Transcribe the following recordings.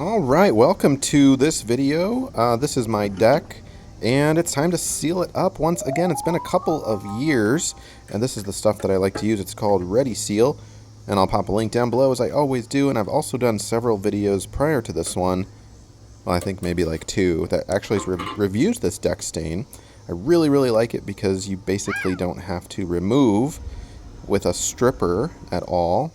Alright, welcome to this video. This is my deck, and it's time to seal it up once again. It's been a couple of years, and this is the stuff that I like to use. It's called Ready Seal, and I'll pop a link down below as I always do, and I've also done several videos prior to this one, well, I think maybe like two, that actually reviews this deck stain. I really like it because you basically don't have to remove with a stripper at all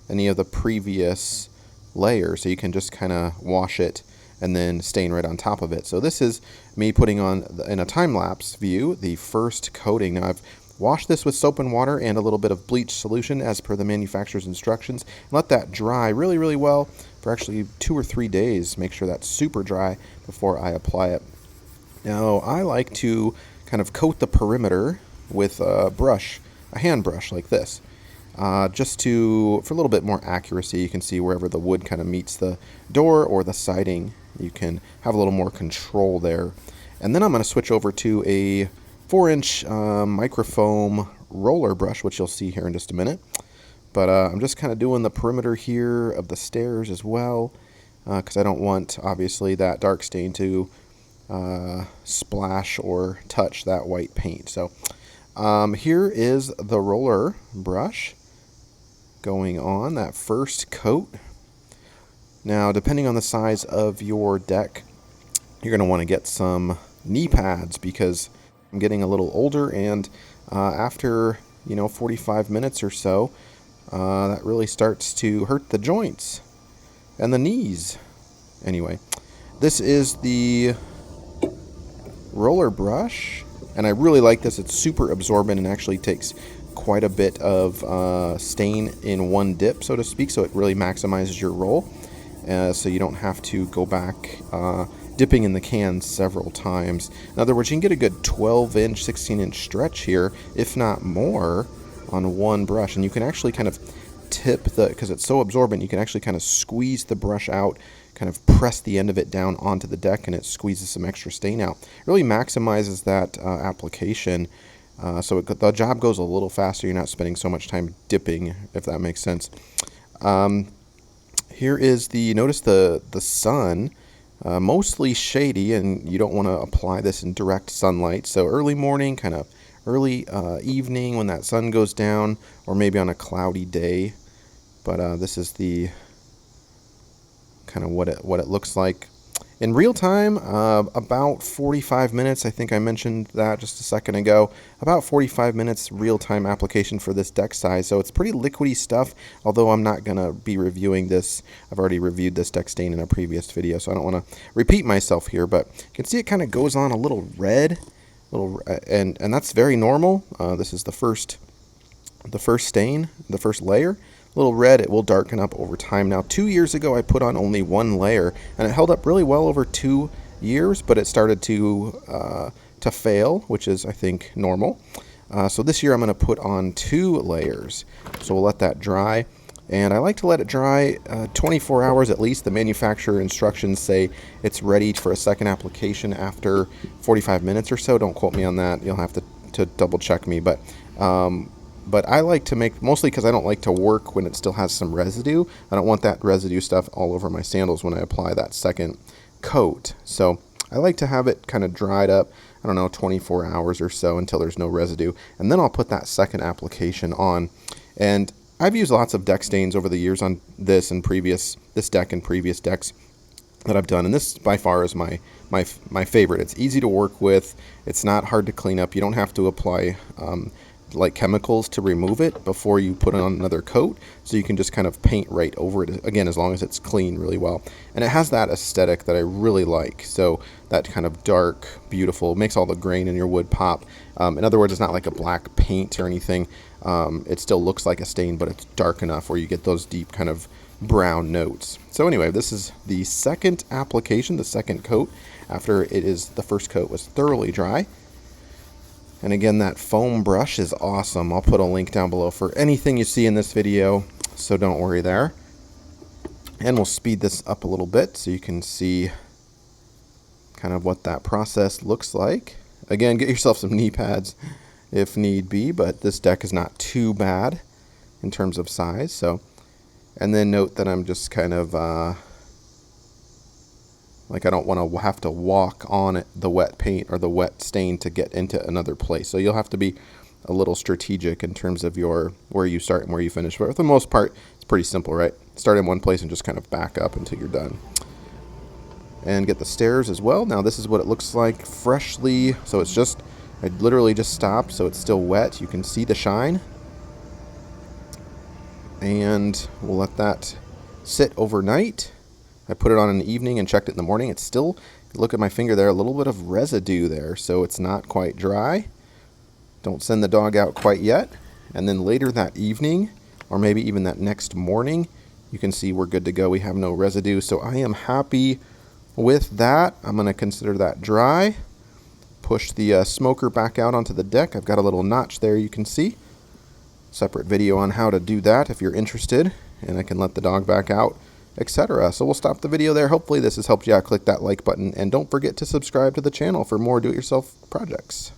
any of the previous layer, so you can just kind of wash it and then stain right on top of it. So this is me putting on, in a time-lapse view, the first coating. Now I've washed this with soap and water and a little bit of bleach solution as per the manufacturer's instructions, and let that dry really well for actually 2 or 3 days. Make sure that's super dry before I apply it. Now I like to kind of coat the perimeter with a brush, a hand brush like this. Just for a little bit more accuracy. You can see wherever the wood kind of meets the door or the siding, you can have a little more control there. And then I'm going to switch over to a 4-inch microfoam roller brush, which you'll see here in just a minute. But I'm just kind of doing the perimeter here of the stairs as well, because I don't want, obviously, that dark stain to splash or touch that white paint. So here is the roller brush going on that first coat. Now, depending on the size of your deck, you're going to want to get some knee pads, because I'm getting a little older, and after 45 minutes or so, that really starts to hurt the joints and the knees. Anyway, this is the roller brush, and I really like this. It's super absorbent and actually takes quite a bit of stain in one dip, so to speak, so it really maximizes your roll, so you don't have to go back dipping in the can several times. In other words, you can get a good 12-inch, 16-inch stretch here, if not more, on one brush. And you can actually kind of tip because it's so absorbent, you can actually kind of squeeze the brush out, kind of press the end of it down onto the deck, and it squeezes some extra stain out. It really maximizes that application. So the job goes a little faster. You're not spending so much time dipping, if that makes sense. Here is notice the sun, mostly shady, and you don't want to apply this in direct sunlight. So early morning, kind of early evening when that sun goes down, or maybe on a cloudy day. But this is the kind of what it looks like in real time. About 45 minutes. I think I mentioned that just a second ago. About 45 minutes real-time application for this deck size. So it's pretty liquidy stuff, although I'm not going to be reviewing this. I've already reviewed this deck stain in a previous video, so I don't want to repeat myself here. But you can see it kind of goes on a little red, and that's very normal. This is the first stain, the first layer. Little red, it will darken up over time. Now, 2 years ago, I put on only one layer, and it held up really well over 2 years, but it started to fail, which is, I think, normal. So this year, I'm going to put on 2 layers. So we'll let that dry, and I like to let it dry 24 hours at least. The manufacturer instructions say it's ready for a second application after 45 minutes or so. Don't quote me on that. You'll have to double check me, but I like to make, mostly because I don't like to work when it still has some residue. I don't want that residue stuff all over my sandals when I apply that second coat. So I like to have it kind of dried up, I don't know, 24 hours or so until there's no residue. And then I'll put that second application on. And I've used lots of deck stains over the years on this deck and previous decks that I've done. And this by far is my favorite. It's easy to work with. It's not hard to clean up. You don't have to apply like chemicals to remove it before you put on another coat, so you can just kind of paint right over it, again, as long as it's clean really well. And it has that aesthetic that I really like, so that kind of dark, beautiful, makes all the grain in your wood pop. In other words, it's not like a black paint or anything. It still looks like a stain, but it's dark enough where you get those deep kind of brown notes. So anyway, this is the second application, the second coat, after the first coat was thoroughly dry. And again, that foam brush is awesome. I'll put a link down below for anything you see in this video, so don't worry there. And we'll speed this up a little bit so you can see kind of what that process looks like. Again, get yourself some knee pads if need be, but this deck is not too bad in terms of size. So, and then note that I'm just kind of Like I don't want to have to walk on it, the wet paint or the wet stain to get into another place. So you'll have to be a little strategic in terms of where you start and where you finish. But for the most part, it's pretty simple, right? Start in one place and just kind of back up until you're done. And get the stairs as well. Now this is what it looks like freshly. So it's just, I literally just stopped, so it's still wet. You can see the shine. And we'll let that sit overnight. I put it on in the evening and checked it in the morning. It's still, look at my finger there, a little bit of residue there, so it's not quite dry. Don't send the dog out quite yet. And then later that evening, or maybe even that next morning, you can see we're good to go. We have no residue, so I am happy with that. I'm going to consider that dry. Push the smoker back out onto the deck. I've got a little notch there you can see. Separate video on how to do that if you're interested, and I can let the dog back out, etc. So we'll stop the video there. Hopefully this has helped you out. Click that like button, and don't forget to subscribe to the channel for more do-it-yourself projects.